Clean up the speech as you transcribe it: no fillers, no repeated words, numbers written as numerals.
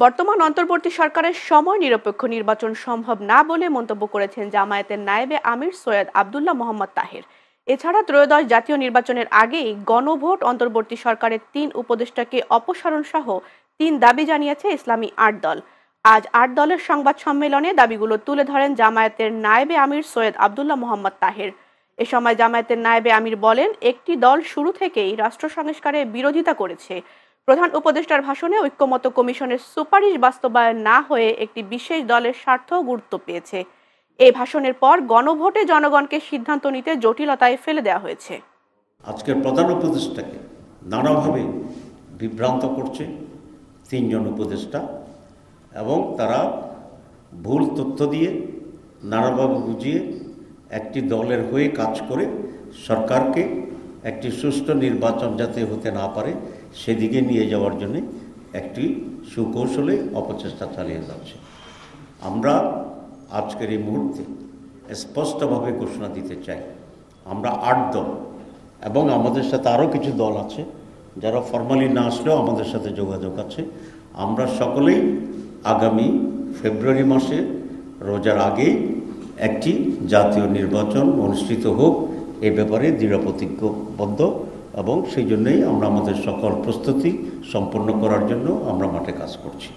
বর্তমান অন্তর্বর্তী সরকারের সময় নিরপেক্ষ নির্বাচন সম্ভব না বলে মন্তব্য করেছেন জামায়াতের নায়েবে আমির সৈয়দ আব্দুল্লাহ মোহাম্মদ তাহের। এছাড়া ত্রয়োদশ জাতীয় নির্বাচনের আগেই গণভোট, অন্তর্বর্তী সরকারের ৩ উপদেষ্টাকে অপসারণ সহ ৩ দাবি জানিয়েছে ইসলামী ৮ দল। আজ ৮ দলের সংবাদ সম্মেলনে দাবিগুলো তুলে ধরেন জামায়াতের নায়েবে আমির সৈয়দ আব্দুল্লাহ মোহাম্মদ তাহের। এ সময় জামায়াতের নায়েবে আমির বলেন, একটি দল শুরু থেকেই রাষ্ট্র সংস্কারের বিরোধিতা করেছে। প্রধান উপদেষ্টার ভাষণে ঐক্যমত্য কমিশনের সুপারিশ বাস্তবায়ন না হয়ে একটি বিশেষ দলের স্বার্থ গুরুত্ব পেয়েছে। এই ভাষণের পর গণভোটে জনগণকে সিদ্ধান্ত নিতে জটিলতায় ফেলে দেওয়া হয়েছে। আজকের প্রধান উপদেষ্টাকে নানাভাবে বিভ্রান্ত করছে ৩ জন উপদেষ্টা, এবং তারা ভুল তথ্য দিয়ে নানাভাবে বুঝিয়ে একটি দলের হয়ে কাজ করে সরকারকে একটি সুষ্ঠু নির্বাচন যাতে হতে না পারে সেদিকে নিয়ে যাওয়ার জন্য একটি সুকৌশলে অপচেষ্টা চালিয়ে যাচ্ছে। আমরা আজকের এই মুহূর্তে স্পষ্টভাবে ঘোষণা দিতে চাই, আমরা ৮ দল এবং আমাদের সাথে আরও কিছু দল আছে যারা ফর্মালি না আসলেও আমাদের সাথে যোগাযোগ আছে। আমরা সকলেই আগামী ফেব্রুয়ারি মাসে রোজার আগেই একটি জাতীয় নির্বাচন অনুষ্ঠিত হোক এ ব্যাপারে দৃঢ় প্রতিজ্ঞবদ্ধ, এবং সেই জন্যই আমরা আমাদের সকল প্রস্তুতি সম্পন্ন করার জন্য আমরা মাঠে কাজ করছি।